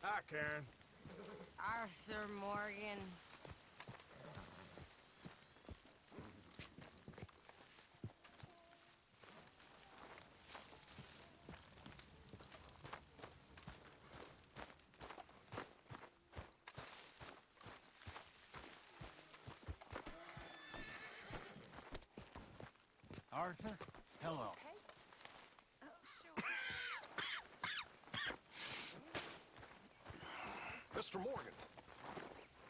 Hi, Karen. Arthur Morgan. Arthur, hello. Hey. Oh, sure. Mr. Morgan,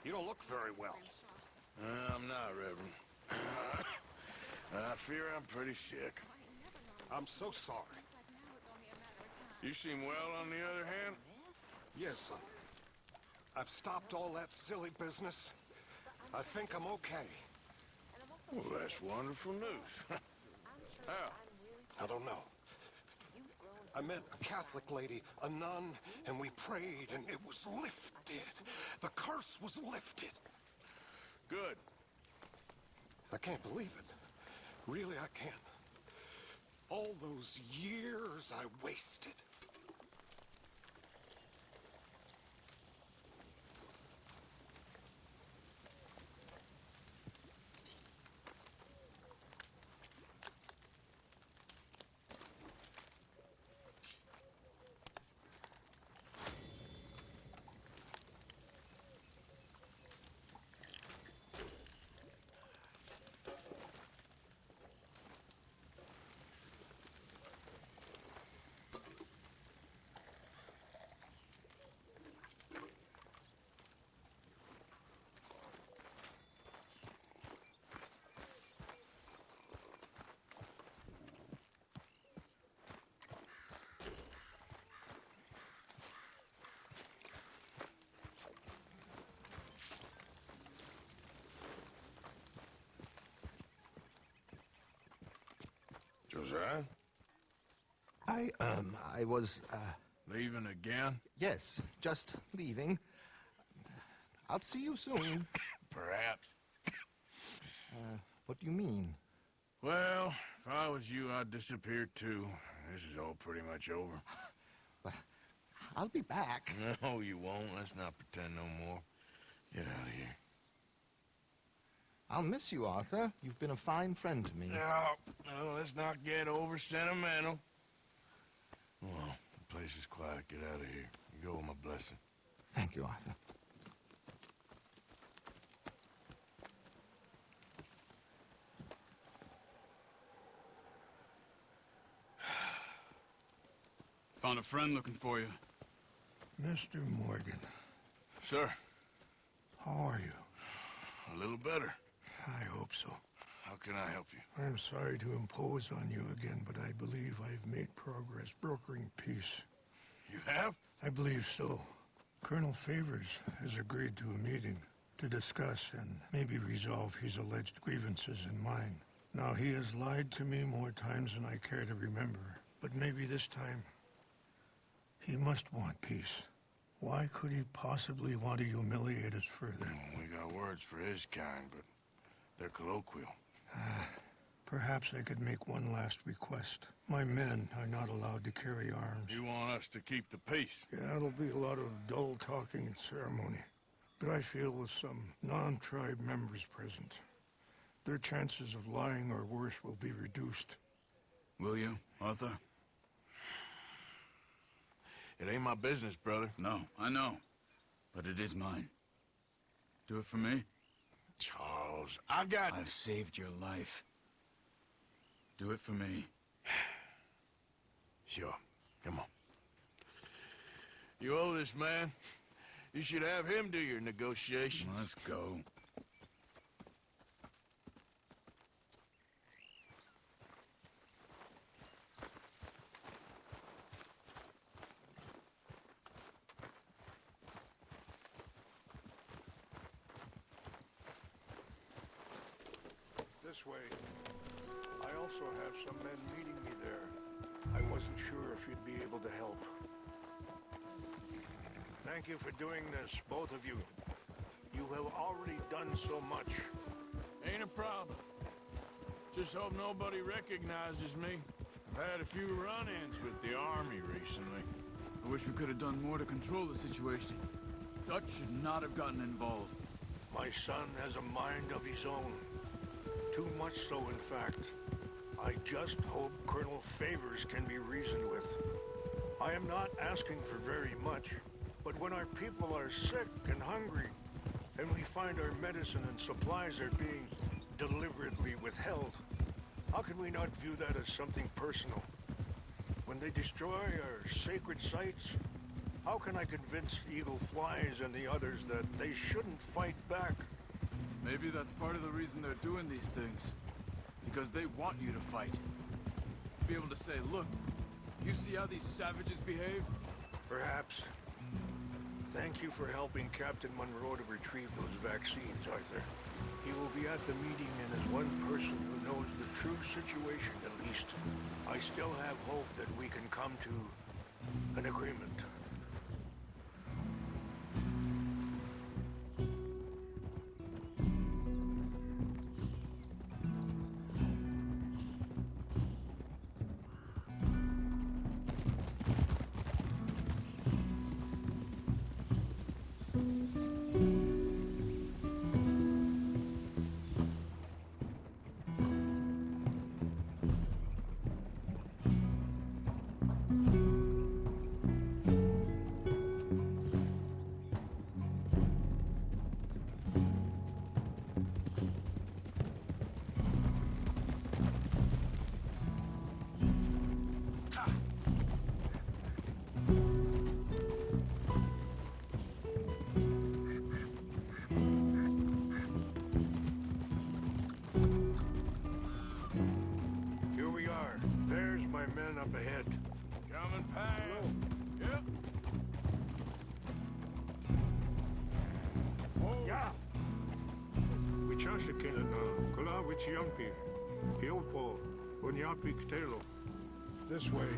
you don't look very well. I'm not, Reverend. I fear I'm pretty sick. I'm so sorry. You seem well, on the other hand? Yes, I've stopped all that silly business. I think I'm okay. Well, that's wonderful news. How? I don't know. I met a Catholic lady, a nun, and we prayed, and it was lifted. The curse was lifted. Good. I can't believe it. Really, I can't. All those years I wasted. Josiah? I was, Leaving again? yes, just leaving. I'll see you soon. Perhaps. What do you mean? Well, if I was you, I'd disappear too. This is all pretty much over. But I'll be back. No, you won't. Let's not pretend no more. Get out of here. I'll miss you, Arthur. You've been a fine friend to me. No, let's not get over sentimental. Well, the place is quiet. Get out of here. You go with my blessing. Thank you, Arthur. Found a friend looking for you. Mr. Morgan, Sir, how are you? a little better. I hope so. How can I help you? I'm sorry to impose on you again, but I believe I've made progress brokering peace. You have? I believe so. Colonel Favors has agreed to a meeting to discuss and maybe resolve his alleged grievances and mine. Now, he has lied to me more times than I care to remember, but maybe this time he must want peace. Why could he possibly want to humiliate us further? Well, we got words for his kind, but they're colloquial. Perhaps I could make one last request. My men are not allowed to carry arms. You want us to keep the peace? Yeah, it'll be a lot of dull talking and ceremony. But I feel with some non-tribe members present, their chances of lying or worse will be reduced. Will you, Arthur? It ain't my business, brother. No, I know. But it is mine. Do it for me? Charles, I've saved your life. Do it for me. Sure. Come on. You owe this man. You should have him do your negotiations. Let's go. This way. I also have some men meeting me there. I wasn't sure if you'd be able to help. Thank you for doing this, both of you. You have already done so much. Ain't a problem. Just hope nobody recognizes me. I've had a few run-ins with the army recently. I wish we could have done more to control the situation. Dutch should not have gotten involved. My son has a mind of his own. Too much so, in fact. I just hope Colonel Favors can be reasoned with. I am not asking for very much, but when our people are sick and hungry, and we find our medicine and supplies are being deliberately withheld, how can we not view that as something personal? When they destroy our sacred sites, how can I convince Eagle Flies and the others that they shouldn't fight back? Maybe that's part of the reason they're doing these things. Because they want you to fight. Be able to say, look, you see how these savages behave? Perhaps. Thank you for helping Captain Monroe to retrieve those vaccines, Arthur. He will be at the meeting, and as one person who knows the true situation, at least, I still have hope that we can come to an agreement. Up ahead. Coming past. Yep. Whoa. Yeah. Wichashikena na kula wichiampi. Hiopo onyapi ktelo. This way.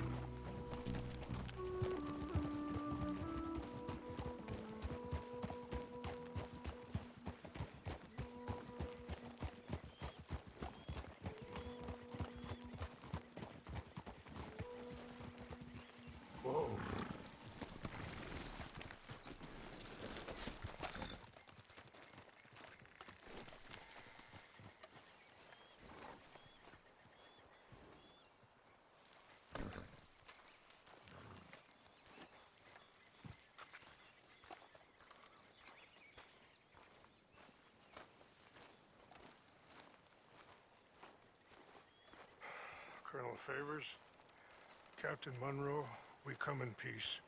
Colonel Favors, Captain Monroe, we come in peace.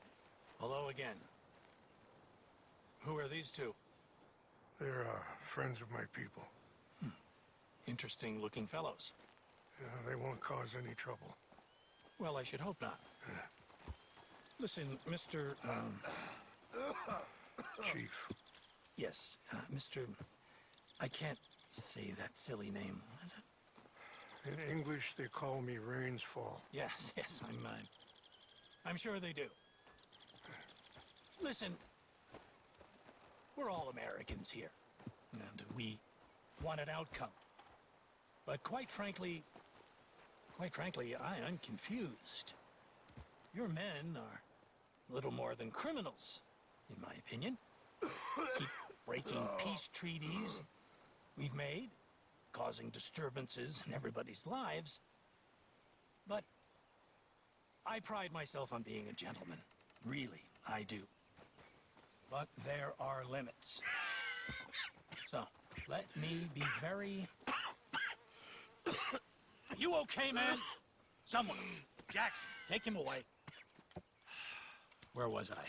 Hello again. Who are these two? They're friends of my people. Interesting looking fellows. Yeah, they won't cause any trouble. Well, I should hope not. Listen, Mr. Chief. Yes, Mr. I can't say that silly name. What is it? In English, they call me Rains Fall. Yes, I'm sure they do. Listen, we're all Americans here, and we want an outcome. But quite frankly, I'm confused. Your men are little more than criminals, in my opinion. Keep breaking peace treaties we've made, causing disturbances in everybody's lives. But I pride myself on being a gentleman. Really, I do. But there are limits. So, let me be very... Are you okay, man? Someone. Jackson, take him away. Where was I?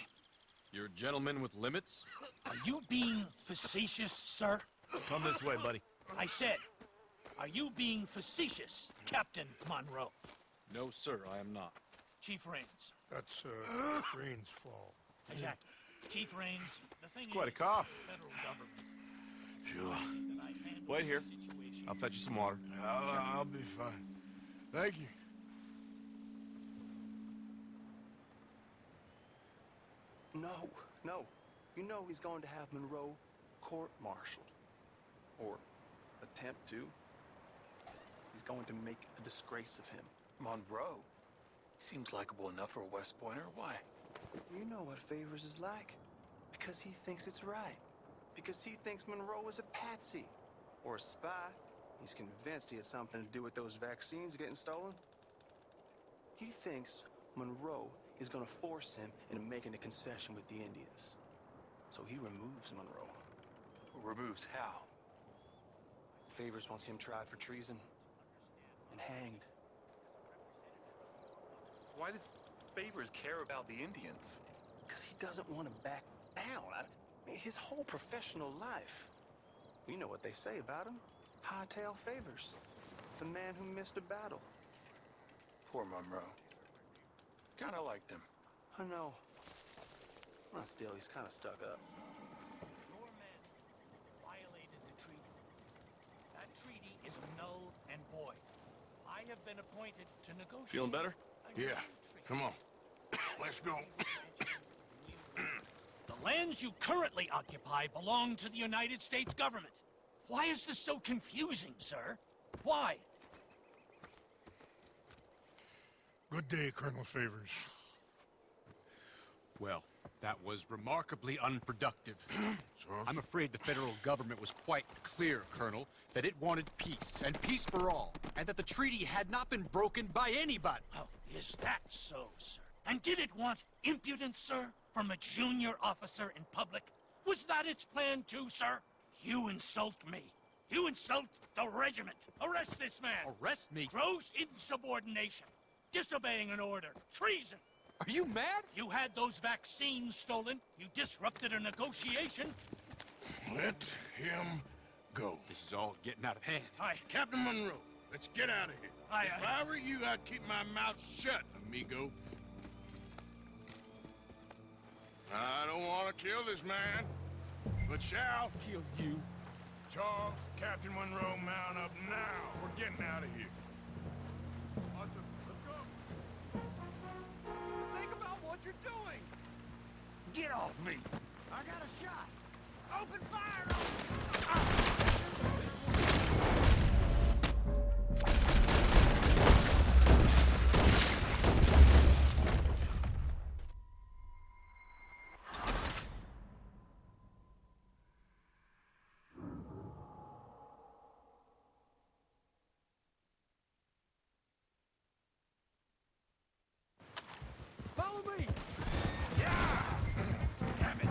You're a gentleman with limits? Are you being facetious, sir? Come this way, buddy. I said, are you being facetious, Captain Monroe? No, sir, I am not. Chief Rains. That's Rains Fall. Exactly. Chief Rains, the thing It's quite a is, cough. the federal government. Sure. That I've handled Wait here. this situation. I'll fetch you some water. I'll be fine. Thank you. No. You know he's going to have Monroe court-martialed. Or attempt to. He's going to make a disgrace of him. Monroe? Seems likable enough for a West Pointer. Why? You know what Favors is like. Because he thinks it's right. Because he thinks Monroe is a patsy. Or a spy. He's convinced he had something to do with those vaccines getting stolen. He thinks Monroe is gonna force him into making a concession with the Indians. So he removes Monroe. Removes how? Favors wants him tried for treason and hanged. Why does Favors care about the Indians? Because he doesn't want to back down. His whole professional life. You know what they say about him. Hightail Favors. The man who missed a battle. Poor Monroe. Kinda liked him. I know. Well, still, he's kind of stuck up. Your men violated the treaty. That treaty is null and void. I have been appointed to negotiate. Feeling better? a new Yeah. treaty. Come on. Let's go. The lands you currently occupy belong to the United States government. Why is this so confusing, sir? Why? Good day, Colonel Favors. Well, that was remarkably unproductive. So, I'm afraid the federal government was quite clear, Colonel, that it wanted peace, and peace for all, and that the treaty had not been broken by anybody. Oh, is that so, sir? And did it want impudence, sir, from a junior officer in public? Was that its plan too, sir? You insult me. You insult the regiment. Arrest this man. Arrest me? Gross insubordination. Disobeying an order. Treason. Are you mad? You had those vaccines stolen. You disrupted a negotiation. let him go. This is all getting out of hand. Captain Monroe, let's get out of here. If I were you, I'd keep my mouth shut, amigo. I don't want to kill this man, but shall Kill you. Charles, Captain Monroe, mount up now. We're getting out of here. Arthur, let's go. Think about what you're doing! Get off me! I got a shot! Open fire! Follow me. Yeah. Damn it.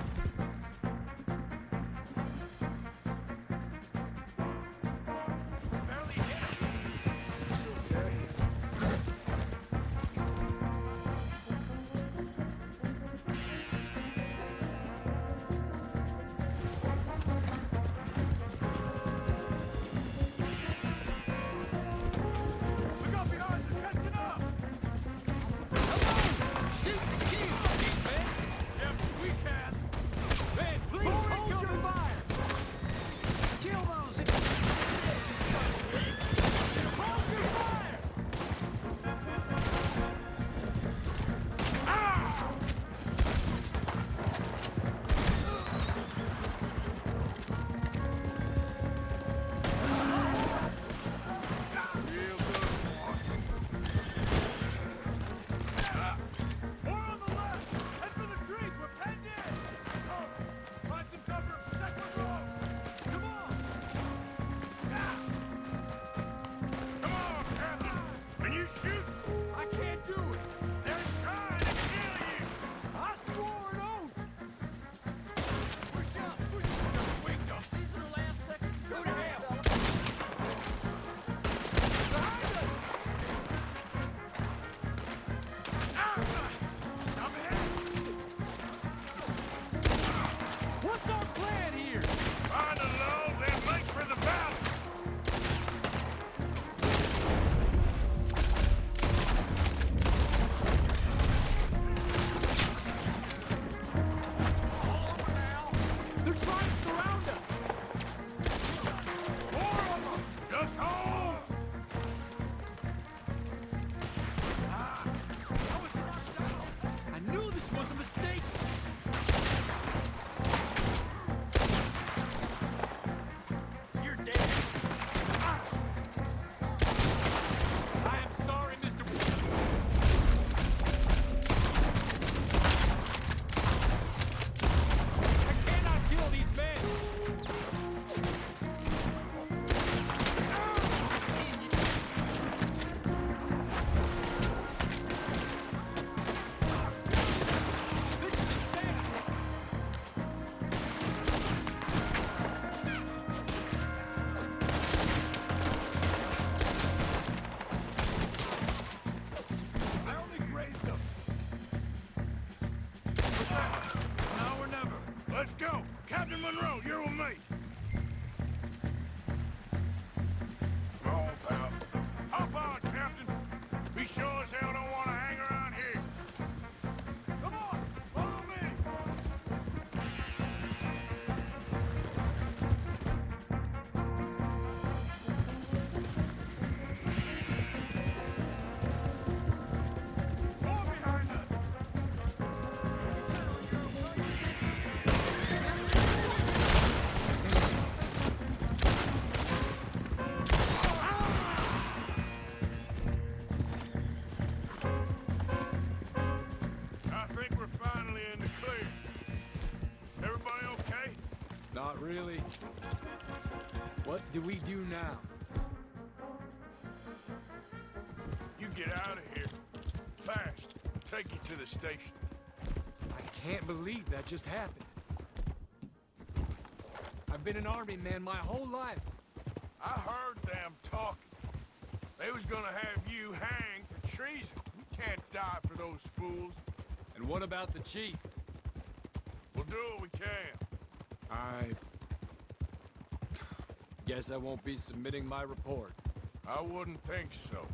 Let's go! Captain Monroe, you're with me! Come on, pal. Hop on, Captain! We sure as hell don't want to hang around here. Come on, follow me! More behind us! I think we're finally in the clear. Everybody okay? Not really. What do we do now? You get out of here. Fast. Take you to the station. I can't believe that just happened. I've been an army man my whole life. I heard them talking. They was gonna have you hanged for treason. You can't die for those fools. And what about the chief? We'll do what we can. I guess I won't be submitting my report. I wouldn't think so.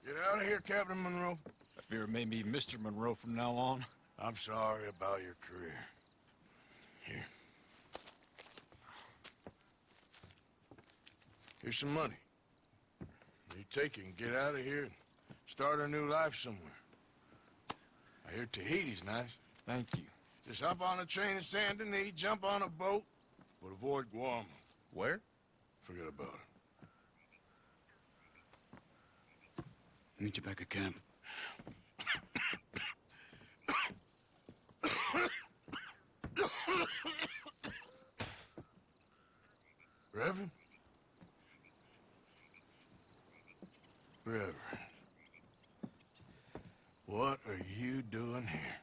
Get out of here, Captain Monroe. I fear it may be Mr. Monroe from now on. I'm sorry about your career. Here. Here's some money. You take it and get out of here and start a new life somewhere. I hear Tahiti's nice. Thank you. Just hop on a train to Saint Denis, jump on a boat, but avoid Guam. Where? Forget about it. Meet you back at camp. Reverend? Reverend. What are you doing here?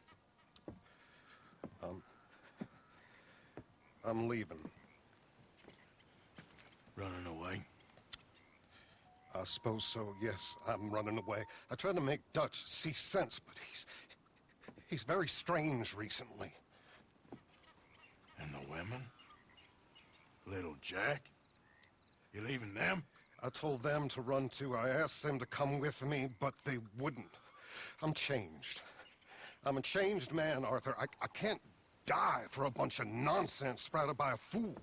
I'm leaving. Running away? I suppose so, yes. I'm running away. I tried to make Dutch see sense, but he's very strange recently. And the women? Little Jack? You leaving them? I told them to run too. I asked them to come with me, but they wouldn't. I'm changed. I'm a changed man, Arthur. I can't die for a bunch of nonsense sprouted by a fool.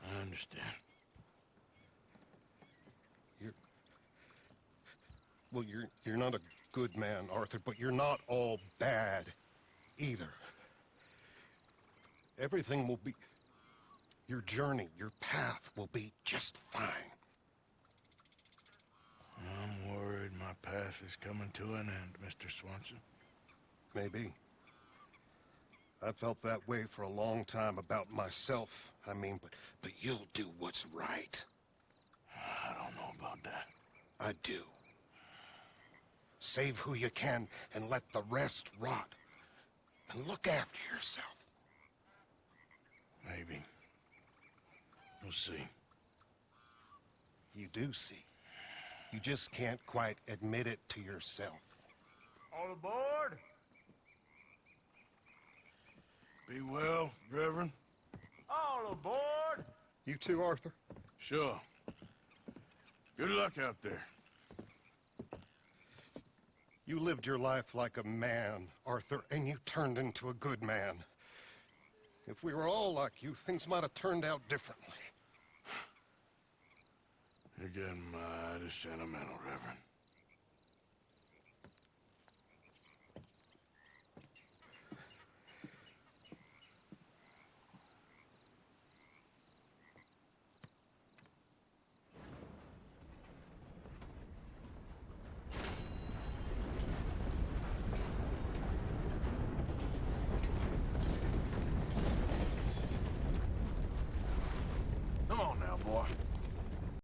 I understand. You're not a good man, Arthur, but you're not all bad either. Everything will be... Your journey, your path will be just fine. I'm worried my path is coming to an end, Mr. Swanson. Maybe. I felt that way for a long time about myself, I mean, but you'll do what's right. I don't know about that. I do. Save who you can and let the rest rot. And look after yourself. Maybe. We'll see. You do see. You just can't quite admit it to yourself. All aboard! Be well, Reverend. All aboard! You too, Arthur? Sure. Good luck out there. You lived your life like a man, Arthur, and you turned into a good man. If we were all like you, things might have turned out differently. You're getting mighty sentimental, Reverend. far.